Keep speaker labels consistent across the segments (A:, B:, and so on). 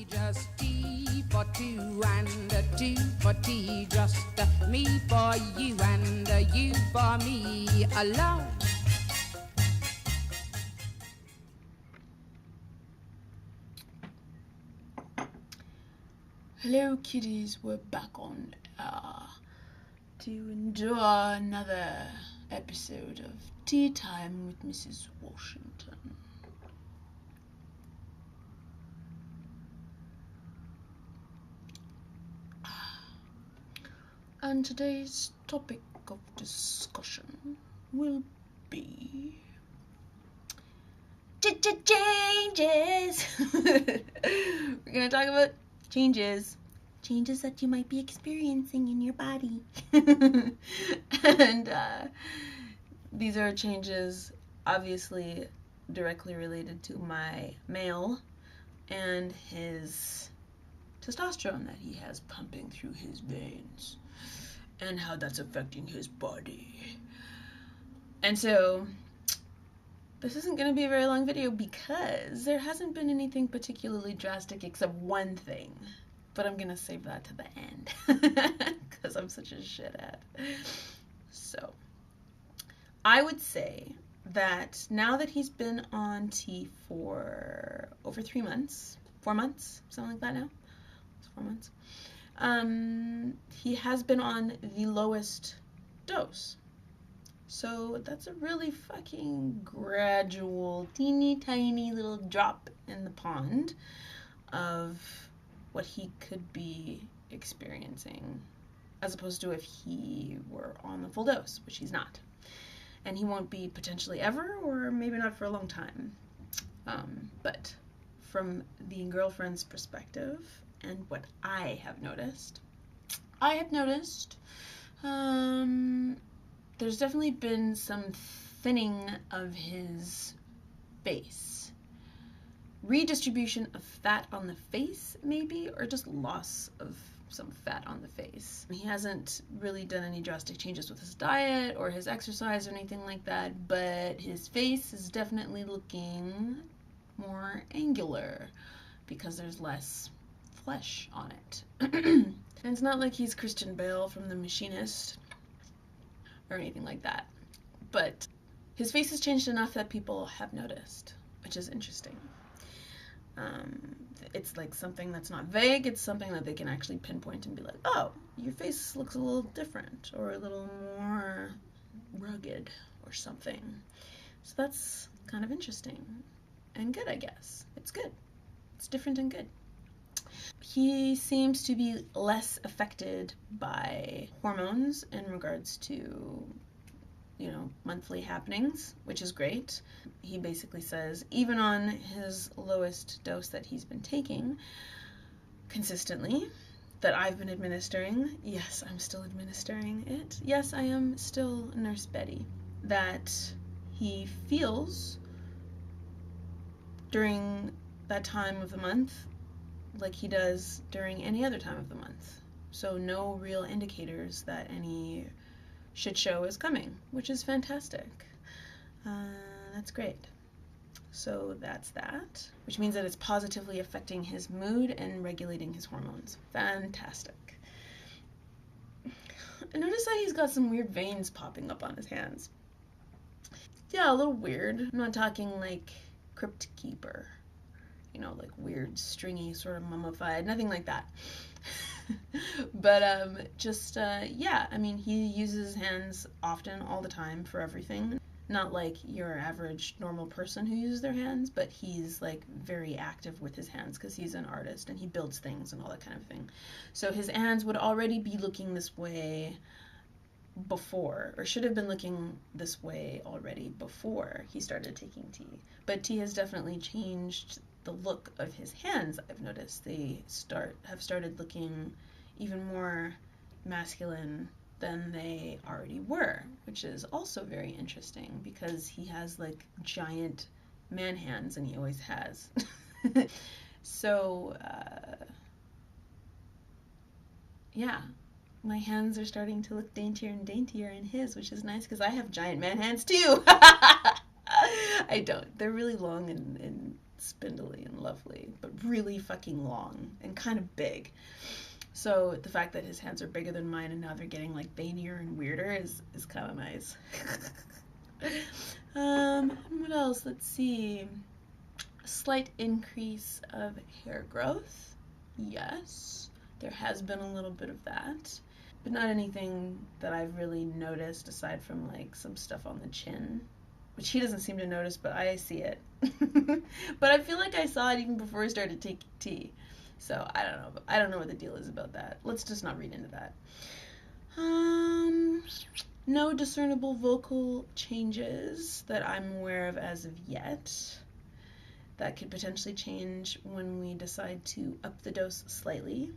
A: Just tea for two and a two for tea. Just me for you and you for me alone.
B: Hello kitties, we're back on to enjoy another episode of Tea Time with Mrs. Washington. And today's topic of discussion will be changes. We're gonna talk about changes that you might be experiencing in your body. And these are changes obviously directly related to my male and his testosterone that he has pumping through his veins and how that's affecting his body. And so this isn't going to be a very long video because there hasn't been anything particularly drastic except one thing. But I'm going to save that to the end because I'm such a shithead. So, I would say that now that he's been on T for over 3 months, 4 months, something like that now. It's 4 months. He has been on the lowest dose. So that's a really fucking gradual, teeny tiny little drop in the pond of what he could be experiencing, as opposed to if he were on the full dose, which he's not. And he won't be potentially ever, or maybe not for a long time. But from the girlfriend's perspective, and what I have noticed, there's definitely been some thinning of his face. Redistribution of fat on the face, maybe, or just loss of some fat on the face. He hasn't really done any drastic changes with his diet or his exercise or anything like that, but his face is definitely looking more angular because there's less flesh on it. And it's not like he's Christian Bale from The Machinist or anything like that, but his face has changed enough that people have noticed, which is interesting. It's like something that's not vague, it's something that they can actually pinpoint and be like, oh, your face looks a little different or a little more rugged or something. So that's kind of interesting and good, I guess. It's good. It's different and good. He seems to be less affected by hormones in regards to, monthly happenings, which is great. He basically says, even on his lowest dose that he's been taking consistently, that I've been administering, yes, I'm still administering it, yes, I am still Nurse Betty, that he feels during that time of the month like he does during any other time of the month. So no real indicators that any shit show is coming, which is fantastic. That's great. So that's that, which means that it's positively affecting his mood and regulating his hormones. Fantastic. I noticed that he's got some weird veins popping up on his hands. Yeah, a little weird. I'm not talking like Crypt Keeper, like weird, stringy, sort of mummified, nothing like that. But he uses his hands often, all the time, for everything. Not like your average normal person who uses their hands, but he's like very active with his hands because he's an artist and he builds things and all that kind of thing. So his hands would already be looking this way before, or should have been looking this way already before he started taking tea. But tea has definitely changed the look of his hands. I've noticed they have started looking even more masculine than they already were, which is also very interesting because he has like giant man hands, and he always has. So my hands are starting to look daintier and daintier in his, which is nice because I have giant man hands too. I don't. They're really long and spindly and lovely, but really fucking long and kind of big. So the fact that his hands are bigger than mine and now they're getting like veinier and weirder is kind of nice. What else? Let's see. A slight increase of hair growth. Yes, there has been a little bit of that, but not anything that I've really noticed aside from like some stuff on the chin, which he doesn't seem to notice, but I see it. But I feel like I saw it even before I started taking tea. So I don't know. I don't know what the deal is about that. Let's just not read into that. No discernible vocal changes that I'm aware of as of yet. That could potentially change when we decide to up the dose slightly,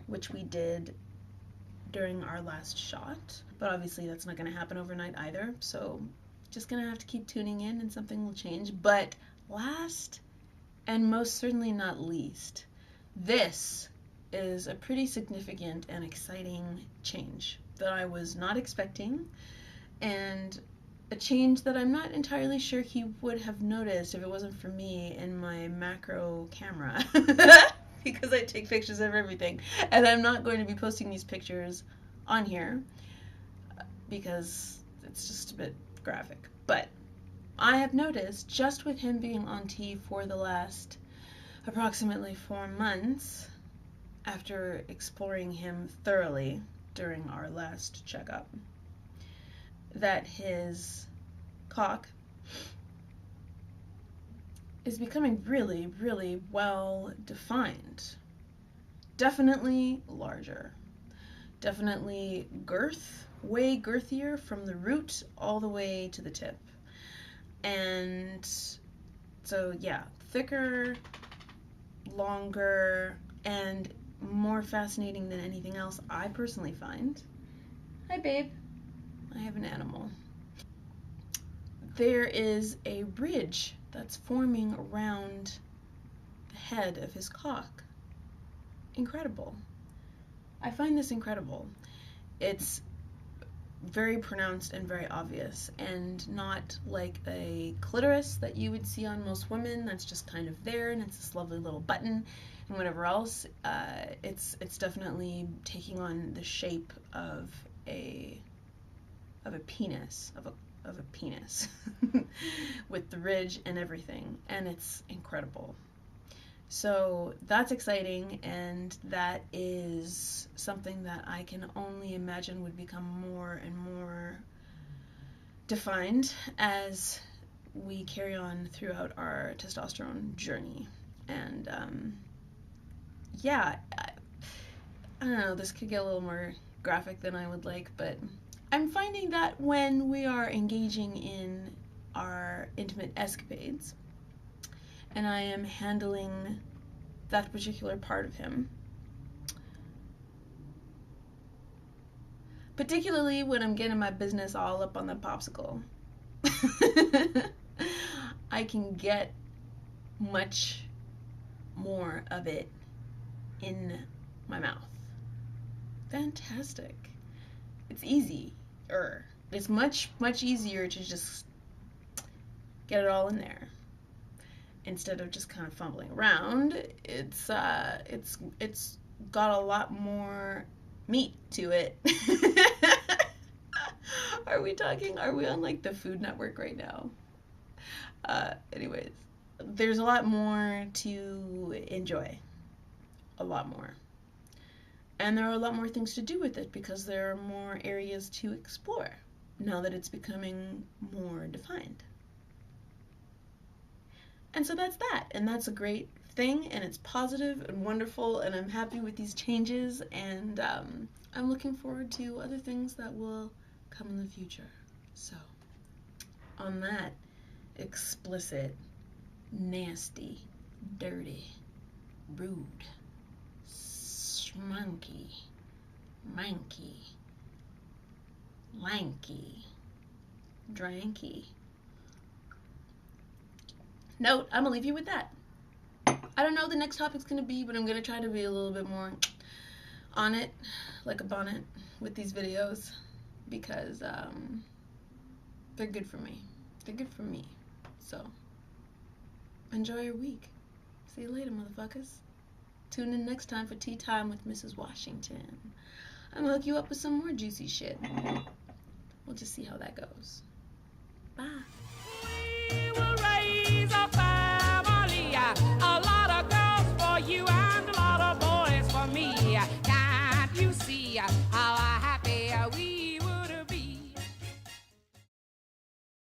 B: which we did during our last shot. But obviously that's not going to happen overnight either, so just going to have to keep tuning in and something will change. But last and most certainly not least, this is a pretty significant and exciting change that I was not expecting, and a change that I'm not entirely sure he would have noticed if it wasn't for me and my macro camera. Because I take pictures of everything. And I'm not going to be posting these pictures on here because it's just a bit graphic. But I have noticed, just with him being on T for the last approximately 4 months, after exploring him thoroughly during our last checkup, that his cock is becoming really, really well defined. Definitely larger. Definitely girth, way girthier from the root all the way to the tip. And so yeah, thicker, longer, and more fascinating than anything else I personally find. Hi babe. I have an animal. There is a ridge that's forming around the head of his cock. Incredible. I find this incredible. It's very pronounced and very obvious, and not like a clitoris that you would see on most women that's just kind of there and it's this lovely little button and whatever else. It's definitely taking on the shape of a penis, of a penis with the ridge and everything, and it's incredible. So that's exciting, and that is something that I can only imagine would become more and more defined as we carry on throughout our testosterone journey. And yeah, I don't know, this could get a little more graphic than I would like, but I'm finding that when we are engaging in our intimate escapades, and I am handling that particular part of him, particularly when I'm getting my business all up on the popsicle, I can get much more of it in my mouth. Fantastic. It's easier. It's much easier to just get it all in there instead of just kind of fumbling around. It's got a lot more meat to it. Are we on like the Food Network right now? Anyways, there's a lot more to enjoy. A lot more. And there are a lot more things to do with it because there are more areas to explore now that it's becoming more defined. And so that's that, and that's a great thing, and it's positive and wonderful, and I'm happy with these changes, and I'm looking forward to other things that will come in the future. So, on that explicit, nasty, dirty, rude, smunky, manky, lanky, dranky note, I'm gonna leave you with that. I don't know what the next topic's gonna be, but I'm gonna try to be a little bit more on it, like a bonnet, with these videos, because they're good for me. They're good for me. So enjoy your week. See you later, motherfuckers. Tune in next time for Tea Time with Mrs. Washington. I'm gonna hook you up with some more juicy shit. We'll just see how that goes. Bye.
A: We were raised